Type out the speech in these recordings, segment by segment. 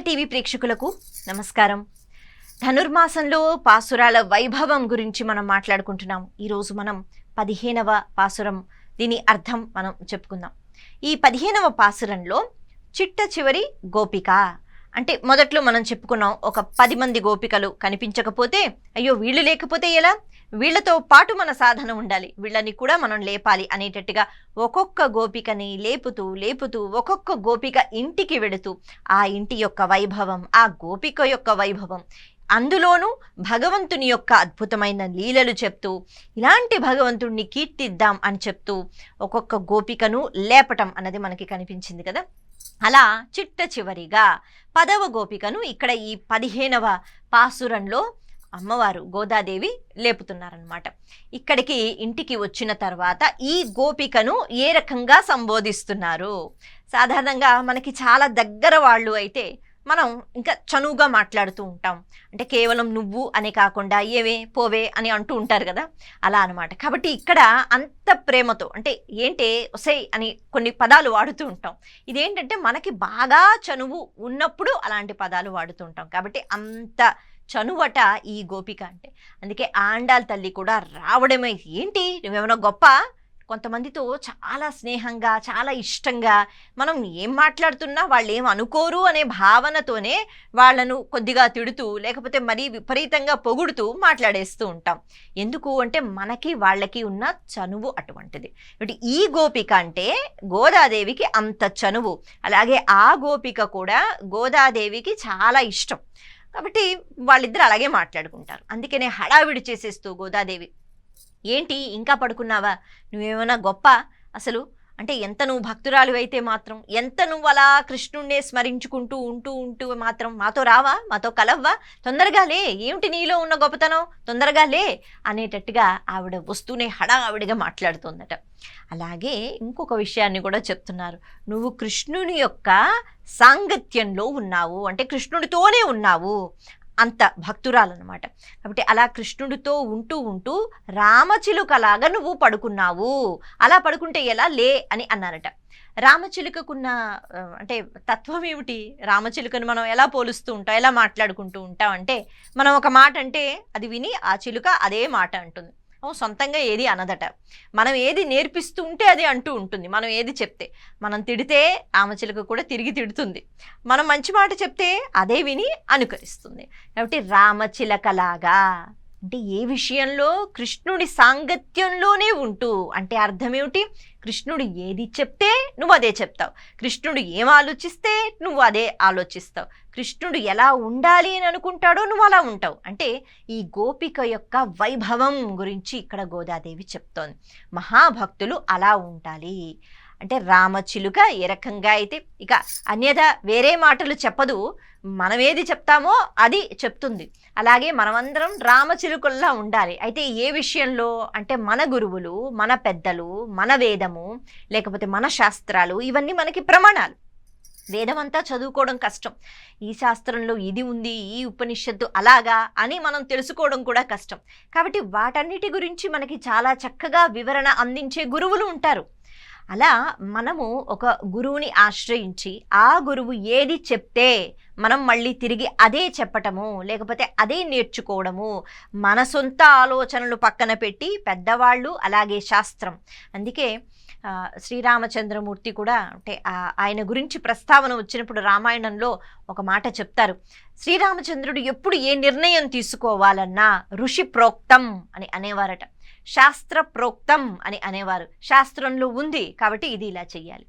TV ప్రేక్షకులకు నమస్కారం. ధనుర్మాసంలో పాసురాల వైభవం గురించి మనం మాట్లాడుకుంటున్నాం. ఈరోజు మనం 15వ పాసురం, దీని అర్థం మనం చెప్పుకుందాం. ఈ 15వ పాసురంలో చిట్ట చివరి గోపిక అంటే మొదట్లో మనం చెప్పుకున్నాం, ఒక 10 మంది గోపికలు కనిపించకపోతే అయ్యో వీళ్ళు లేకపోతే ఎలా, వీళ్లతో పాటు మన సాధన ఉండాలి, వీళ్ళని కూడా మనం లేపాలి అనేటట్టుగా ఒక్కొక్క గోపికని లేపుతూ లేపుతూ ఒక్కొక్క గోపిక ఇంటికి వెడుతూ ఆ ఇంటి యొక్క వైభవం, ఆ గోపిక యొక్క వైభవం, అందులోనూ భగవంతుని యొక్క అద్భుతమైన లీలలు చెప్తూ ఇలాంటి భగవంతుడిని కీర్తిద్దాం అని చెప్తూ ఒక్కొక్క గోపికను లేపటం అన్నది మనకి కనిపించింది కదా. అలా చిట్ట చివరిగా 10వ గోపికను ఇక్కడ ఈ 15వ పాసురంలో అమ్మవారు గోదాదేవి లేపుతున్నారనమాట. ఇక్కడికి ఇంటికి వచ్చిన తర్వాత ఈ గోపికను ఏ రకంగా సంబోధిస్తున్నారు? సాధారణంగా మనకి చాలా దగ్గర వాళ్ళు అయితే మనం ఇంకా చనువుగా మాట్లాడుతూ ఉంటాం. అంటే కేవలం నువ్వు అనే కాకుండా ఏవే పోవే అని అంటూ ఉంటారు కదా, అలా అనమాట. కాబట్టి ఇక్కడ అంత ప్రేమతో అంటే ఏంటే ఒసై అని కొన్ని పదాలు వాడుతూ ఉంటాం. ఇదేంటంటే మనకి బాగా చనువు ఉన్నప్పుడు అలాంటి పదాలు వాడుతూ ఉంటాం. కాబట్టి అంత చనువట ఈ గోపిక అంటే. అందుకే ఆండాల్ తల్లి కూడా రావడమే, ఏంటి నువ్వేమైనా గొప్ప, కొంతమందితో చాలా స్నేహంగా చాలా ఇష్టంగా మనం ఏం మాట్లాడుతున్నా వాళ్ళు ఏం అనుకోరు అనే భావనతోనే వాళ్ళను కొద్దిగా తిడుతూ లేకపోతే మరీ విపరీతంగా పొగుడుతూ మాట్లాడేస్తూ ఉంటాం. ఎందుకు అంటే మనకి వాళ్ళకి ఉన్న చనువు అటువంటిది. కాబట్టి ఈ గోపిక అంటే గోదాదేవికి అంత చనువు, అలాగే ఆ గోపిక కూడా గోదాదేవికి చాలా ఇష్టం. కాబట్టి వాళ్ళిద్దరు అలాగే మాట్లాడుకుంటారు. అందుకనే హడావిడి చేసేస్తూ గోదాదేవి, ఏంటి ఇంకా పడుకున్నావా, నువ్వేమైనా గొప్ప అసలు, అంటే ఎంత నువ్వు భక్తురాలు అయితే మాత్రం, ఎంత నువ్వు అలా కృష్ణుణ్ణే స్మరించుకుంటూ ఉంటూ ఉంటూ మాత్రం మాతో రావా, మాతో కలవ్వా, తొందరగా లే, ఏమిటి నీలో ఉన్న గొప్పతనం, తొందరగా లే అనేటట్టుగా ఆవిడ వస్తూనే హడావిడిగా మాట్లాడుతుందట. అలాగే ఇంకొక విషయాన్ని కూడా చెప్తున్నారు, నువ్వు కృష్ణుని యొక్క సాంగత్యంలో ఉన్నావు అంటే కృష్ణుడితోనే ఉన్నావు, అంత భక్తురాలన్నమాట. కాబట్టి అలా కృష్ణుడితో ఉంటూ ఉంటూ రామచిలుకలాగా నువ్వు పడుకున్నావు, అలా పడుకుంటే ఎలా లే అని అన్నారట. రామచిలుకకున్న అంటే తత్వం ఏమిటి, రామచిలుకను మనం ఎలా పోలుస్తూ ఉంటాం, ఎలా మాట్లాడుకుంటూ ఉంటాం అంటే, మనం ఒక మాట అంటే అది విని ఆ చిలుక అదే మాట అంటుంది. సొంతంగా ఏది అనదట, మనం ఏది నేర్పిస్తూ ఉంటే అది అంటూ ఉంటుంది. మనం ఏది చెప్తే, మనం తిడితే రామచిలుక కూడా తిరిగి తిడుతుంది, మనం మంచి మాట చెప్తే అదే విని అనుకరిస్తుంది. కాబట్టి రామచిలకలాగా అంటే ఏ విషయంలో కృష్ణుడి సాంగత్యంలోనే ఉంటూ, అంటే అర్థం ఏమిటి, కృష్ణుడు ఏది చెప్తే నువ్వు అదే చెప్తావు, కృష్ణుడు ఏం ఆలోచిస్తే నువ్వు అదే ఆలోచిస్తావు, కృష్ణుడు ఎలా ఉండాలి అని అనుకుంటాడో నువ్వు అలా ఉంటావు. అంటే ఈ గోపిక యొక్క వైభవం గురించి ఇక్కడ గోదాదేవి చెప్తోంది. మహాభక్తులు అలా ఉండాలి. అంటే రామచిలుక ఏ రకంగా అయితే ఇక అన్యథ వేరే మాటలు చెప్పదు, మనం ఏది చెప్తామో అది చెప్తుంది. అలాగే మనమందరం రామచిలుకల్లా ఉండాలి. అయితే ఏ విషయంలో అంటే మన గురువులు, మన పెద్దలు, మన వేదము, లేకపోతే మన శాస్త్రాలు, ఇవన్నీ మనకి ప్రమాణాలు. వేదం అంతా చదువుకోవడం కష్టం, ఈ శాస్త్రంలో ఇది ఉంది, ఈ ఉపనిషత్తు అలాగా అని మనం తెలుసుకోవడం కూడా కష్టం. కాబట్టి వాటన్నిటి గురించి మనకి చాలా చక్కగా వివరణ అందించే గురువులు ఉంటారు. అలా మనము ఒక గురువుని ఆశ్రయించి ఆ గురువు ఏది చెప్తే మనం మళ్ళీ తిరిగి అదే చెప్పటము, లేకపోతే అదే నేర్చుకోవడము, మన సొంత ఆలోచనలు పక్కన పెట్టి పెద్దవాళ్ళు అలాగే శాస్త్రం. అందుకే శ్రీరామచంద్రమూర్తి కూడా అంటే ఆయన గురించి ప్రస్తావన వచ్చినప్పుడు రామాయణంలో ఒక మాట చెప్తారు, శ్రీరామచంద్రుడు ఎప్పుడు ఏ నిర్ణయం తీసుకోవాలన్నా ఋషి ప్రోక్తం అని అనేవారట, శాస్త్ర ప్రోక్తం అని అనేవారు. శాస్త్రంలో ఉంది కాబట్టి ఇది ఇలా చెయ్యాలి,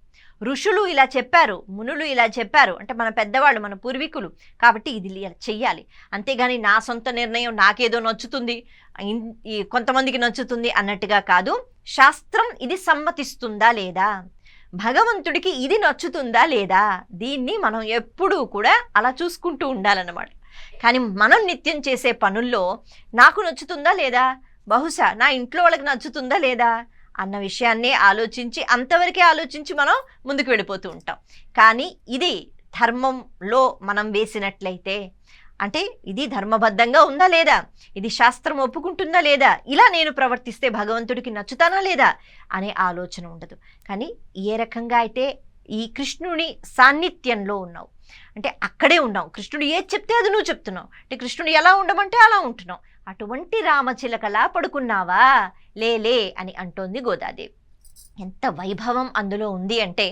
ఋషులు ఇలా చెప్పారు, మునులు ఇలా చెప్పారు అంటే మన పెద్దవాళ్ళు, మన పూర్వీకులు, కాబట్టి ఇది ఇలా చెయ్యాలి. అంతేగాని నా సొంత నిర్ణయం నాకేదో నచ్చుతుంది, కొంతమందికి నచ్చుతుంది అన్నట్టుగా కాదు. శాస్త్రం ఇది సమ్మతిస్తుందా లేదా, భగవంతుడికి ఇది నచ్చుతుందా లేదా, దీన్ని మనం ఎప్పుడూ కూడా అలా చూసుకుంటూ ఉండాలన్నమాట. కానీ మనం నిత్యం చేసే పనుల్లో నాకు నచ్చుతుందా లేదా, బహుశా నా ఇంట్లో వాళ్ళకి నచ్చుతుందా లేదా అన్న విషయాన్నే ఆలోచించి, అంతవరకే ఆలోచించి మనం ముందుకు వెళ్ళిపోతూ ఉంటాం. కానీ ఇది ధర్మంలో మనం వేసినట్లయితే అంటే ఇది ధర్మబద్ధంగా ఉందా లేదా, ఇది శాస్త్రం ఒప్పుకుంటుందా లేదా, ఇలా నేను ప్రవర్తిస్తే భగవంతుడికి నచ్చుతానా లేదా అనే ఆలోచన ఉండదు. కానీ ఏ రకంగా అయితే ఈ కృష్ణుని సాన్నిధ్యంలో ఉన్నావు, అంటే అక్కడే ఉన్నావు. కృష్ణుడు ఏది చెప్తే అది నువ్వు చెప్తున్నావు, అంటే కృష్ణుడు ఎలా ఉండమంటే అలా ఉంటున్నావు. అటువంటి రామచిలకలా పడుకున్నావా, లేలే అని అంటోంది గోదాదేవి. ఎంత వైభవం అందులో ఉంది అంటే,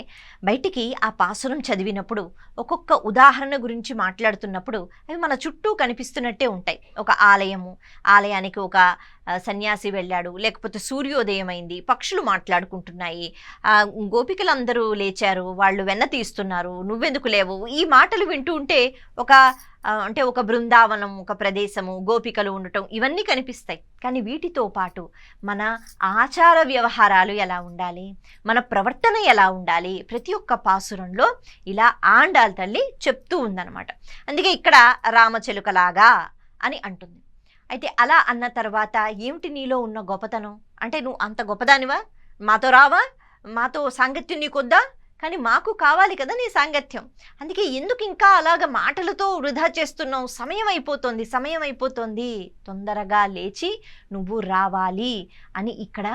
బయటికి ఆ పాసురం చదివినప్పుడు ఒక్కొక్క ఉదాహరణ గురించి మాట్లాడుతున్నప్పుడు అవి మన చుట్టూ కనిపిస్తున్నట్టే ఉంటాయి. ఒక ఆలయము, ఆలయానికి ఒక సన్యాసి వెళ్ళాడు, లేకపోతే సూర్యోదయం అయింది, పక్షులు మాట్లాడుకుంటున్నాయి, గోపికలందరూ లేచారు, వాళ్ళు వెన్న తీస్తున్నారు, నువ్వెందుకు లేవు, ఈ మాటలు వింటూ ఉంటే అంటే ఒక బృందావనం, ఒక ప్రదేశము, గోపికలు ఉండటం, ఇవన్నీ కనిపిస్తాయి. కానీ వీటితో పాటు మన ఆచార వ్యవహారాలు ఎలా ఉండాలి, మన ప్రవర్తన ఎలా ఉండాలి, ప్రతి ఒక్క పాసురంలో ఇలా ఆండాల్ తల్లి చెప్తూ ఉందన్నమాట. అందుకే ఇక్కడ రామచిలుకలాగా అని అంటుంది. అయితే అలా అన్న తర్వాత ఏమిటి నీలో ఉన్న గొప్పతనం, అంటే నువ్వు అంత గొప్పదానివా, మాతో రావా, మాతో సాంగత్యం నీకొద్దా, కానీ మాకు కావాలి కదా నీ సాంగత్యం, అందుకే ఎందుకు ఇంకా అలాగ మాటలతో వృధా చేస్తున్నావు, సమయం అయిపోతుంది, తొందరగా లేచి నువ్వు రావాలి అని ఇక్కడ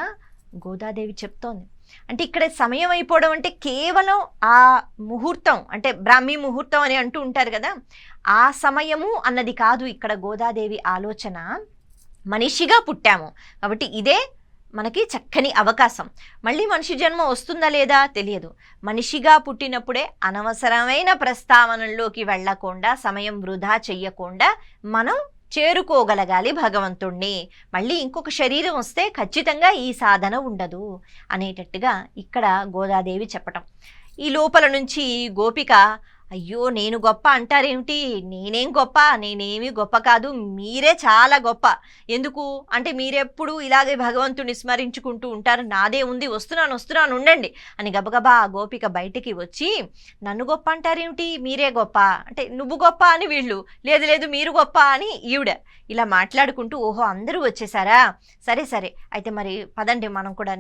గోదాదేవి చెప్తోంది. అంటే ఇక్కడ సమయం అయిపోవడం అంటే కేవలం ఆ ముహూర్తం, అంటే బ్రాహ్మీ ముహూర్తం అని అంటూ ఉంటారు కదా, ఆ సమయము అన్నది కాదు ఇక్కడ గోదాదేవి ఆలోచన. మనిషిగా పుట్టాము కాబట్టి ఇదే మనకి చక్కని అవకాశం. మళ్ళీ మనిషి జన్మ వస్తుందా లేదా తెలియదు. మనిషిగా పుట్టినప్పుడే అనవసరమైన ప్రస్తావనల్లోకి వెళ్లకుండా, సమయం వృధా చెయ్యకుండా మనం చేరుకోగలగాలి భగవంతుణ్ణి. మళ్ళీ ఇంకొక శరీరం వస్తే ఖచ్చితంగా ఈ సాధన ఉండదు అనేటట్టుగా ఇక్కడ గోదాదేవి చెప్పటం. ఈ లోపల నుంచి గోపిక, అయ్యో నేను గొప్ప అంటారేమిటి, నేనేం గొప్ప, నేనేమి గొప్ప కాదు, మీరే చాలా గొప్ప. ఎందుకు అంటే మీరెప్పుడు ఇలాగే భగవంతుని స్మరించుకుంటూ ఉంటారు, నాదే ఉంది, వస్తున్నాను ఉండండి అని గబగబా ఆ గోపిక బయటికి వచ్చి, నన్ను గొప్ప అంటారేమిటి, మీరే గొప్ప అంటే, నువ్వు గొప్ప అని వీళ్ళు, లేదు మీరు గొప్ప అని ఈవిడ, ఇలా మాట్లాడుకుంటూ, ఓహో అందరూ వచ్చేసారా, సరే అయితే మరి పదండి,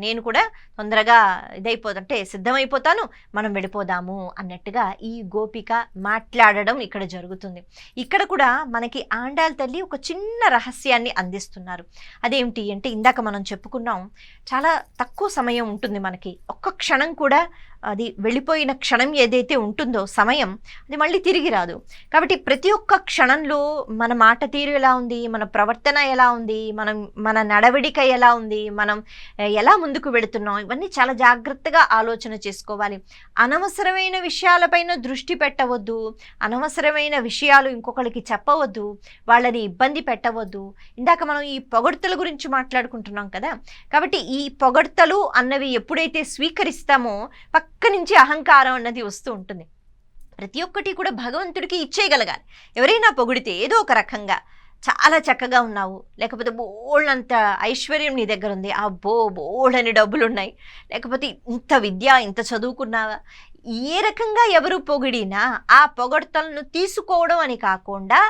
నేను కూడా తొందరగా ఇదైపోతుంటే సిద్ధమైపోతాను, మనం వెళ్ళిపోదాము అన్నట్టుగా ఈ గోపిక మాట్లాడడం ఇక్కడ జరుగుతుంది. ఇక్కడ కూడా మనకి ఆండాల్ తల్లి ఒక చిన్న రహస్యాన్ని అందిస్తున్నారు. అదేమిటి అంటే, ఇందాక మనం చెప్పుకున్నాం, చాలా తక్కువ సమయం ఉంటుంది మనకి, ఒక్క క్షణం కూడా అది వెళ్ళిపోయిన క్షణం ఏదైతే ఉంటుందో సమయం, అది మళ్ళీ తిరిగి రాదు. కాబట్టి ప్రతి ఒక్క క్షణంలో మన మాట తీరు ఎలా ఉంది, మన ప్రవర్తన ఎలా ఉంది, మన నడవడిక ఎలా ఉంది, మనం ఎలా ముందుకు వెళుతున్నాం, ఇవన్నీ చాలా జాగ్రత్తగా ఆలోచన చేసుకోవాలి. అనవసరమైన విషయాలపైన దృష్టి పెట్టవద్దు, అనవసరమైన విషయాలు ఇంకొకరికి చెప్పవద్దు, వాళ్ళని ఇబ్బంది పెట్టవద్దు. ఇందాక మనం ఈ పొగడ్తల గురించి మాట్లాడుకుంటున్నాం కదా, కాబట్టి ఈ పొగడ్తలు అన్నవి ఎప్పుడైతే స్వీకరిస్తామో పక్క నుంచి అహంకారం అన్నది వస్తూ ఉంటుంది. ప్రతి ఒక్కటి కూడా భగవంతుడికి ఇచ్చేయగలగాలి. ఎవరైనా పొగిడితే ఏదో ఒక రకంగా, చాలా చక్కగా ఉన్నావు, లేకపోతే బోళ్ళంత ఐశ్వర్యం నీ దగ్గర ఉంది, బోళ్ళని డబ్బులు ఉన్నాయి, లేకపోతే ఇంత విద్య, ఇంత చదువుకున్నావా, ఏ రకంగా ఎవరు పొగిడినా ఆ పొగడ్తలను తీసుకోవడం అని కాకుండా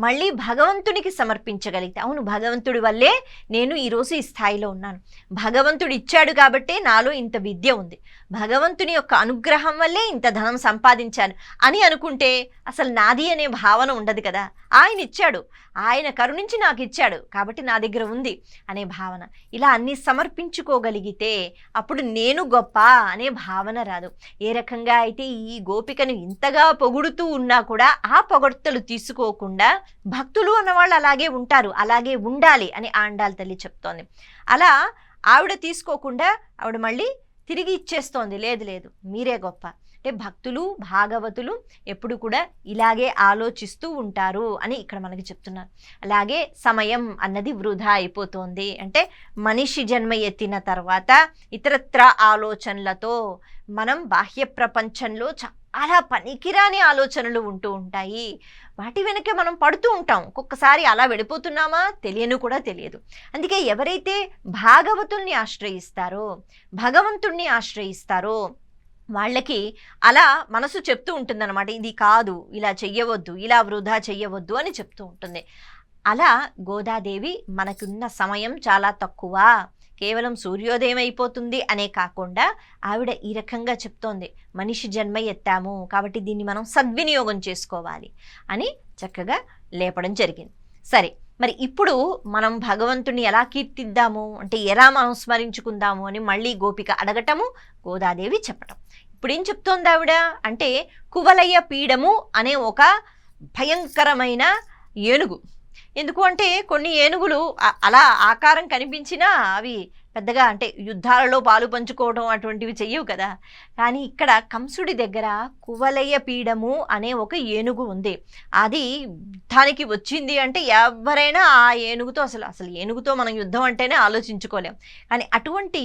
మళ్ళీ భగవంతునికి సమర్పించగలిగితే, అవును భగవంతుడి వల్లే నేను ఈరోజు ఈ స్థాయిలో ఉన్నాను, భగవంతుడు ఇచ్చాడు కాబట్టే నాలో ఇంత విద్య ఉంది, భగవంతుని యొక్క అనుగ్రహం వల్లే ఇంత ధనం సంపాదించాను అని అనుకుంటే అసలు నాది అనే భావన ఉండదు కదా. ఆయన ఇచ్చాడు, ఆయన కరుణించి నాకు ఇచ్చాడు కాబట్టి నా దగ్గర ఉంది అనే భావన, ఇలా అన్ని సమర్పించుకోగలిగితే అప్పుడు నేను గొప్ప అనే భావన రాదు. ఏ రకంగా అయితే ఈ గోపికను ఇంతగా పొగుడుతూ ఉన్నా కూడా ఆ పొగడ్తలు తీసుకోకుండా, భక్తులు అన్నవాళ్ళు అలాగే ఉంటారు, అలాగే ఉండాలి అని ఆండాల్ తల్లి చెప్తోంది. అలా ఆవిడ తీసుకోకుండా ఆవిడ మళ్ళీ తిరిగి ఇచ్చేస్తోంది, లేదు మీరే గొప్ప. అంటే భక్తులు, భాగవతులు ఎప్పుడు కూడా ఇలాగే ఆలోచిస్తూ ఉంటారు అని ఇక్కడ మనకి చెప్తున్నారు. అలాగే సమయం అన్నది వృధా అయిపోతుంది అంటే, మనిషి జన్మ ఎత్తిన తర్వాత ఇతరత్ర ఆలోచనలతో మనం బాహ్య ప్రపంచంలో చాలా పనికిరాని ఆలోచనలు ఉంటూ ఉంటాయి, వాటి వెనకే మనం పడుతూ ఉంటాం. ఒక్కొక్కసారి అలా వెళ్ళిపోతున్నామా తెలియను కూడా తెలియదు. అందుకే ఎవరైతే భాగవతుల్ని ఆశ్రయిస్తారో, భగవంతుణ్ణి ఆశ్రయిస్తారో వాళ్ళకి అలా మనసు చెప్తూ ఉంటుందన్నమాట, ఇది కాదు, ఇలా చెయ్యవద్దు, ఇలా వృధా చెయ్యవద్దు అని చెప్తూ ఉంటుంది. అలా గోదాదేవి మనకున్న సమయం చాలా తక్కువ, కేవలం సూర్యోదయం అయిపోతుంది అనే కాకుండా ఆవిడ ఈ రకంగా చెప్తోంది, మనిషి జన్మ ఎత్తాము కాబట్టి దీన్ని మనం సద్వినియోగం చేసుకోవాలి అని చక్కగా లేపడం జరిగింది. సరే, మరి ఇప్పుడు మనం భగవంతుని ఎలా కీర్తిద్దాము అంటే, ఎలా మనం స్మరించుకుందాము అని మళ్ళీ గోపిక అడగటము, గోదాదేవి చెప్పటం. ఇప్పుడేం చెప్తోంది ఆవిడ అంటే కువలయ పీడము అనే ఒక భయంకరమైన ఏనుగు. ఎందుకు అంటే కొన్ని ఏనుగులు అలా ఆకారం కనిపించినా అవి పెద్దగా అంటే యుద్ధాలలో పాలు పంచుకోవడం అటువంటివి చెయ్యవు కదా. కానీ ఇక్కడ కంసుడి దగ్గర కువలయ పీడము అనే ఒక ఏనుగు ఉంది. అది యుద్ధానికి వచ్చింది అంటే ఎవరైనా ఆ ఏనుగుతో అసలు ఏనుగుతో మనం యుద్ధం అంటేనే ఆలోచించుకోలేం. కానీ అటువంటి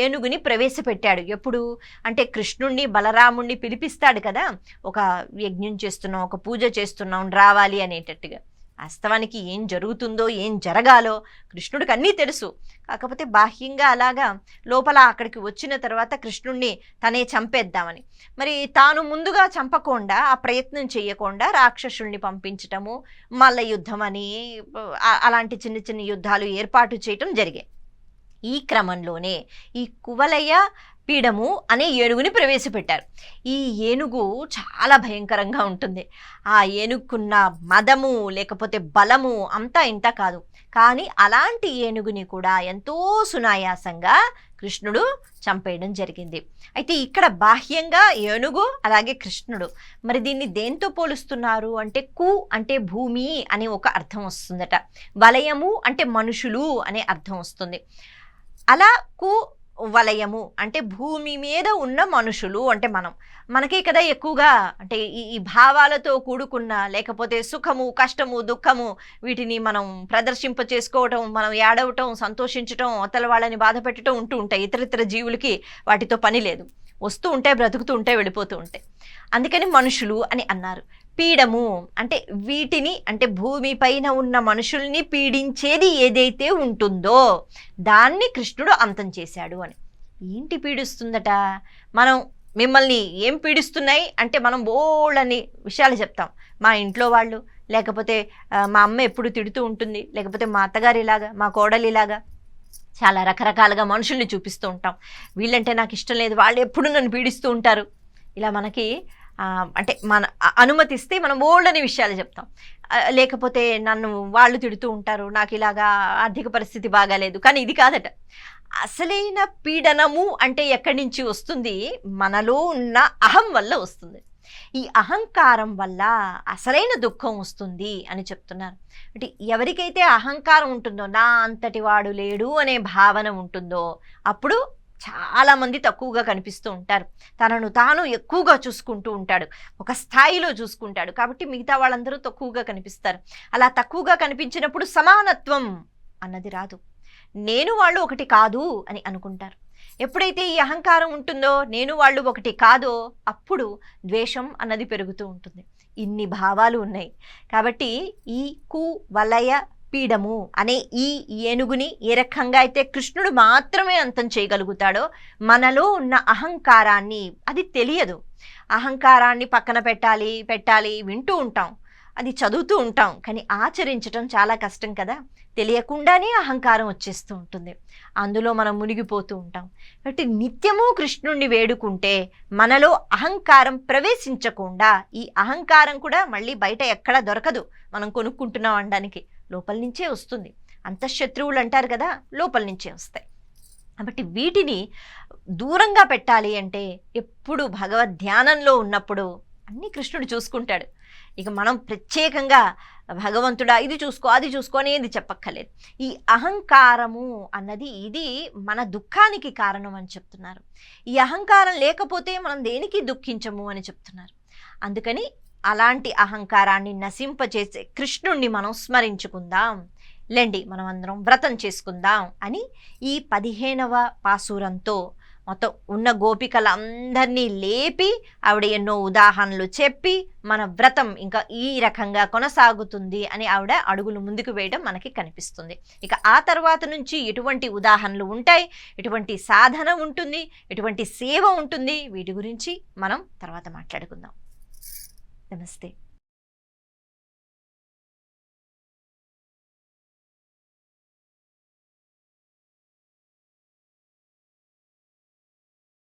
ఏనుగుని ప్రవేశపెట్టాడు. ఎప్పుడు అంటే కృష్ణుణ్ణి బలరాముణ్ణి పిలిపిస్తాడు కదా, ఒక యజ్ఞం చేస్తున్నాం, ఒక పూజ చేస్తున్నాం, రావాలి అనేటట్టుగా. వాస్తవానికి ఏం జరుగుతుందో ఏం జరగాలో కృష్ణుడికి అన్నీ తెలుసు. కాకపోతే బాహ్యంగా అలాగా లోపల అక్కడికి వచ్చిన తర్వాత కృష్ణుణ్ణి తనే చంపేద్దామని మరి తాను ముందుగా చంపకుండా ఆ ప్రయత్నం చేయకుండా రాక్షసుల్ని పంపించటము, మల్ల యుద్ధం అని అలాంటి చిన్న చిన్న యుద్ధాలు ఏర్పాటు చేయటం జరిగాయి. ఈ క్రమంలోనే ఈ కువలయ పీడము అనే ఏనుగుని ప్రవేశపెట్టారు. ఈ ఏనుగు చాలా భయంకరంగా ఉంటుంది. ఆ ఏనుగుకున్న మదము లేకపోతే బలము అంతా ఇంత కాదు. కానీ అలాంటి ఏనుగుని కూడా ఎంతో సునాయాసంగా కృష్ణుడు చంపేయడం జరిగింది. అయితే ఇక్కడ బాహ్యంగా ఏనుగు అలాగే కృష్ణుడు. మరి దీన్ని దేంతో పోలుస్తున్నారు అంటే కు అంటే భూమి అనే ఒక అర్థం వస్తుందట, వలయము అంటే మనుషులు అనే అర్థం వస్తుంది. అలా కు వలయము అంటే భూమి మీద ఉన్న మనుషులు అంటే మనకే కదా ఎక్కువగా అంటే ఈ భావాలతో కూడుకున్న లేకపోతే సుఖము కష్టము దుఃఖము వీటిని మనం ప్రదర్శింప చేసుకోవటం, మనం ఏడవటం, సంతోషించటం, అవతల వాళ్ళని బాధ పెట్టడం ఉంటూ ఉంటాయి. ఇతరితర జీవులకి వాటితో పని లేదు, వస్తూ ఉంటాయి, బ్రతుకుతూ ఉంటాయి, వెళ్ళిపోతూ ఉంటాయి. అందుకని మనుషులు అని అన్నారు. పీడము అంటే వీటిని అంటే భూమి పైన ఉన్న మనుషుల్ని పీడించేది ఏదైతే ఉంటుందో దాన్ని కృష్ణుడు అంతం చేశాడు అని. ఏంటి పీడిస్తుందట? మిమ్మల్ని ఏం పీడిస్తున్నాయి అంటే మనం బోళ్ళని విషయాలు చెప్తాం. మా ఇంట్లో వాళ్ళు, లేకపోతే మా అమ్మ ఎప్పుడు తిడుతూ ఉంటుంది, లేకపోతే మా అత్తగారు ఇలాగా, మా కోడలు ఇలాగా, చాలా రకరకాలుగా మనుషుల్ని చూపిస్తూ ఉంటాం. వీళ్ళంటే నాకు ఇష్టం లేదు, వాళ్ళు ఎప్పుడు నన్ను పీడిస్తూ ఉంటారు. ఇలా మనకి అంటే మన అనుమతిస్తే మనం ఓల్డని విషయాలు చెప్తాం. లేకపోతే నన్ను వాళ్ళు తిడుతూ ఉంటారు, నాకు ఇలాగా ఆర్థిక పరిస్థితి బాగాలేదు. కానీ ఇది కాదట. అసలైన పీడనము అంటే ఎక్కడి నుంచి వస్తుంది? మనలో ఉన్న అహం వల్ల వస్తుంది. ఈ అహంకారం వల్ల అసలైన దుఃఖం వస్తుంది అని చెప్తున్నారు. అంటే ఎవరికైతే అహంకారం ఉంటుందో, నా అంతటి వాడు లేడు అనే భావన ఉంటుందో అప్పుడు చాలామంది తక్కువగా కనిపిస్తూ ఉంటారు. తనను తాను ఎక్కువగా చూసుకుంటూ ఉంటాడు, ఒక స్థాయిలో చూసుకుంటాడు. కాబట్టి మిగతా వాళ్ళందరూ తక్కువగా కనిపిస్తారు. అలా తక్కువగా కనిపించినప్పుడు సమానత్వం అన్నది రాదు. నేను వాళ్ళు ఒకటి కాదు అని అనుకుంటారు. ఎప్పుడైతే ఈ అహంకారం ఉంటుందో, నేను వాళ్ళు ఒకటి కాదో, అప్పుడు ద్వేషం అన్నది పెరుగుతూ ఉంటుంది. ఇన్ని భావాలు ఉన్నాయి. కాబట్టి ఈ కు వలయ పీడము అనే ఈ ఏనుగుని ఏ రకంగా అయితే కృష్ణుడు మాత్రమే అంతం చేయగలుగుతాడో, మనలో ఉన్న అహంకారాన్ని, అది తెలియదు, అహంకారాన్ని పక్కన పెట్టాలి వింటూ ఉంటాం, అది చదువుతూ ఉంటాం, కానీ ఆచరించటం చాలా కష్టం కదా. తెలియకుండానే అహంకారం వచ్చేస్తూ ఉంటుంది, అందులో మనం మునిగిపోతూ ఉంటాం. కాబట్టి నిత్యము కృష్ణుణ్ణి వేడుకుంటే మనలో అహంకారం ప్రవేశించకుండా, ఈ అహంకారం కూడా మళ్ళీ బయట ఎక్కడా దొరకదు, మనం కొనుక్కుంటున్నాం అనడానికి, లోపల నుంచే వస్తుంది. అంతఃశత్రువులు అంటారు కదా, లోపల నుంచే వస్తాయి. కాబట్టి వీటిని దూరంగా పెట్టాలి అంటే ఎప్పుడు భగవద్ ధ్యానంలో ఉన్నప్పుడు అన్నీ కృష్ణుడు చూసుకుంటాడు. ఇక మనం ప్రత్యేకంగా భగవంతుడా ఇది చూసుకో అది చూసుకో అనేది చెప్పక్కర్లేదు. ఈ అహంకారము అన్నది ఇది మన దుఃఖానికి కారణం అని చెప్తున్నారు. ఈ అహంకారం లేకపోతే మనం దేనికి దుఃఖించము అని చెప్తున్నారు. అందుకని అలాంటి అహంకారాన్ని నశింపచేసే కృష్ణుణ్ణి మనం స్మరించుకుందాం, లేండి మనం అందరం వ్రతం చేసుకుందాం అని ఈ 15వ పాసురంతో మొత్తం ఉన్న గోపికలందరినీ లేపి ఆవిడ ఎన్నో ఉదాహరణలు చెప్పి మన వ్రతం ఇంకా ఈ రకంగా కొనసాగుతుంది అని ఆవిడ అడుగులు ముందుకు వేయడం మనకి కనిపిస్తుంది. ఇక ఆ తర్వాత నుంచి ఎటువంటి ఉదాహరణలు ఉంటాయి, ఎటువంటి సాధన ఉంటుంది, ఎటువంటి సేవ ఉంటుంది, వీటి గురించి మనం తర్వాత మాట్లాడుకుందాం. నమస్తే.